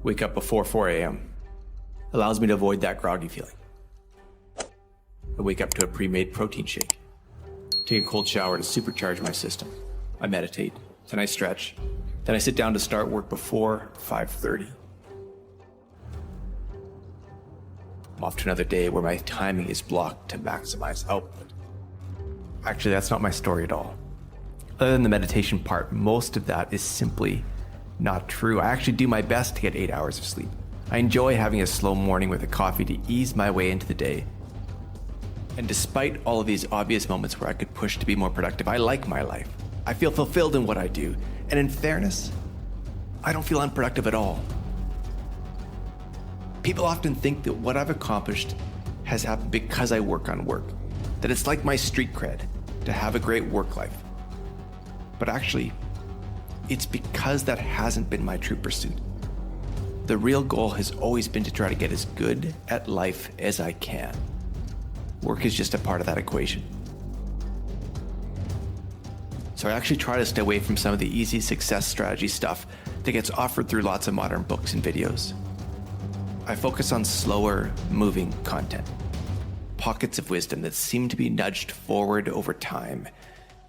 Wake up before 4 a.m. Allows me to avoid that groggy feeling. I wake up to a pre-made protein shake. Take a cold shower to supercharge my system. I meditate, then I stretch, then I sit down to start work before 5:30. I'm off to another day where my timing is blocked to maximize output. Actually, that's not my story at all. Other than the meditation part, most of that is simply not true. I actually do my best to get 8 hours of sleep. I enjoy having a slow morning with a coffee to ease my way into the day. And despite all of these obvious moments where I could push to be more productive, I like my life. I feel fulfilled in what I do. And in fairness, I don't feel unproductive at all. People often think that what I've accomplished has happened because I work on work, that it's like my street cred to have a great work life. But actually, it's because that hasn't been my true pursuit. The real goal has always been to try to get as good at life as I can. Work is just a part of that equation. So I actually try to stay away from some of the easy success strategy stuff that gets offered through lots of modern books and videos. I focus on slower moving content, pockets of wisdom that seem to be nudged forward over time.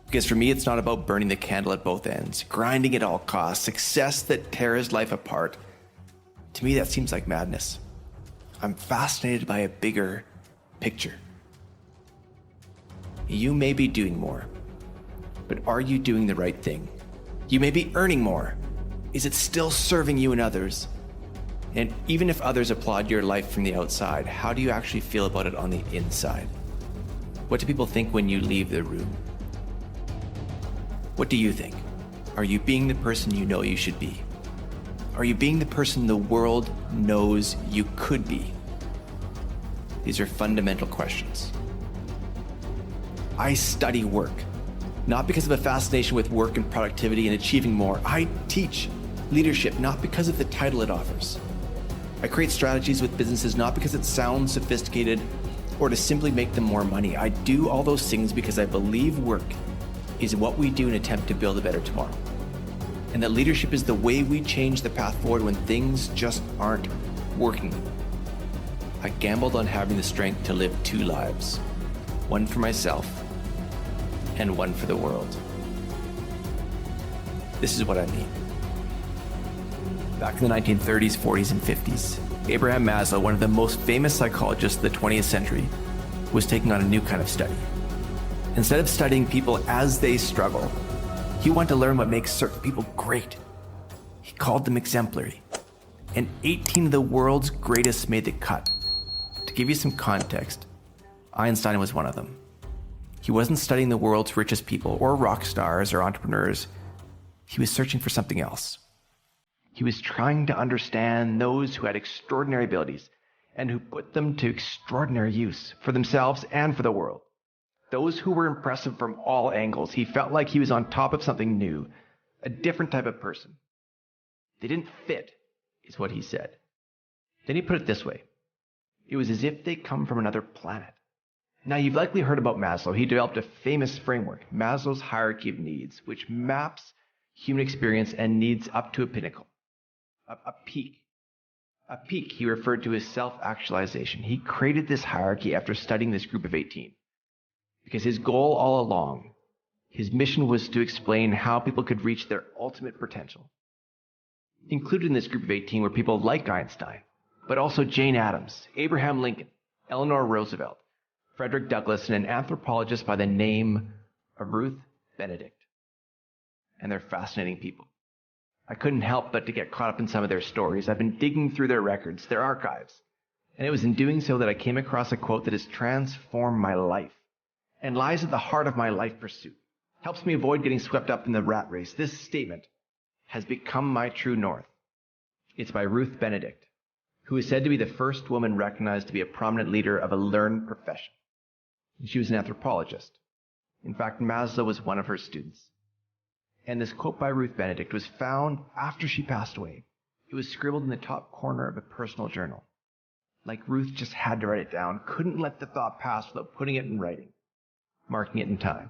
Because for me, it's not about burning the candle at both ends, grinding at all costs, success that tears life apart. To me, that seems like madness. I'm fascinated by a bigger picture. You may be doing more, but are you doing the right thing? You may be earning more. Is it still serving you and others? And even if others applaud your life from the outside, how do you actually feel about it on the inside? What do people think when you leave the room? What do you think? Are you being the person you know you should be? Are you being the person the world knows you could be? These are fundamental questions. I study work, not because of a fascination with work and productivity and achieving more. I teach leadership, not because of the title it offers. I create strategies with businesses not because it sounds sophisticated or to simply make them more money. I do all those things because I believe work is what we do in an attempt to build a better tomorrow. And that leadership is the way we change the path forward when things just aren't working. I gambled on having the strength to live two lives, one for myself and one for the world. This is what I mean. Back in the 1930s, 40s, and 50s, Abraham Maslow, one of the most famous psychologists of the 20th century, was taking on a new kind of study. Instead of studying people as they struggle, he wanted to learn what makes certain people great. He called them exemplary. And 18 of the world's greatest made the cut. To give you some context, Einstein was one of them. He wasn't studying the world's richest people or rock stars or entrepreneurs. He was searching for something else. He was trying to understand those who had extraordinary abilities and who put them to extraordinary use for themselves and for the world. Those who were impressive from all angles. He felt like he was on top of something new, a different type of person. They didn't fit, is what he said. Then he put it this way. It was as if they come from another planet. Now, you've likely heard about Maslow. He developed a famous framework, Maslow's hierarchy of needs, which maps human experience and needs up to a pinnacle, a peak. A peak he referred to as self-actualization. He created this hierarchy after studying this group of 18. Because his goal all along, his mission was to explain how people could reach their ultimate potential. Included in this group of 18 were people like Einstein, but also Jane Addams, Abraham Lincoln, Eleanor Roosevelt, Frederick Douglass, and an anthropologist by the name of Ruth Benedict. And they're fascinating people. I couldn't help but to get caught up in some of their stories. I've been digging through their records, their archives. And it was in doing so that I came across a quote that has transformed my life and lies at the heart of my life pursuit. Helps me avoid getting swept up in the rat race. This statement has become my true north. It's by Ruth Benedict, who is said to be the first woman recognized to be a prominent leader of a learned profession. She was an anthropologist. In fact, Maslow was one of her students. And this quote by Ruth Benedict was found after she passed away. It was scribbled in the top corner of a personal journal. Like Ruth just had to write it down, couldn't let the thought pass without putting it in writing, marking it in time.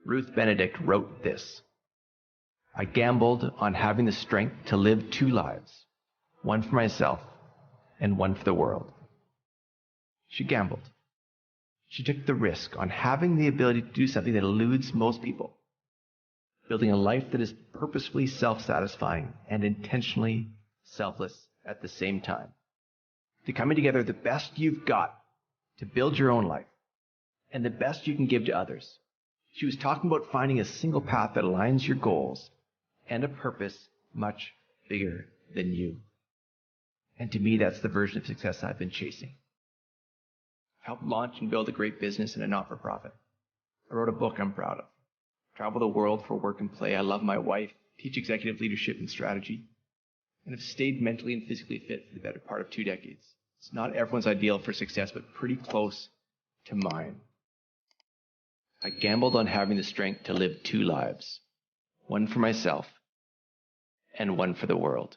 Ruth Benedict wrote this: I gambled on having the strength to live two lives, one for myself and one for the world. She gambled. She took the risk on having the ability to do something that eludes most people, building a life that is purposefully self-satisfying and intentionally selfless at the same time. To coming together the best you've got to build your own life and the best you can give to others. She was talking about finding a single path that aligns your goals and a purpose much bigger than you. And to me, that's the version of success I've been chasing. I helped launch and build a great business and a not-for-profit. I wrote a book I'm proud of. Travel the world for work and play. I love my wife, teach executive leadership and strategy, and have stayed mentally and physically fit for the better part of 2 decades. It's not everyone's ideal for success, but pretty close to mine. I gambled on having the strength to live 2 lives, one for myself and one for the world.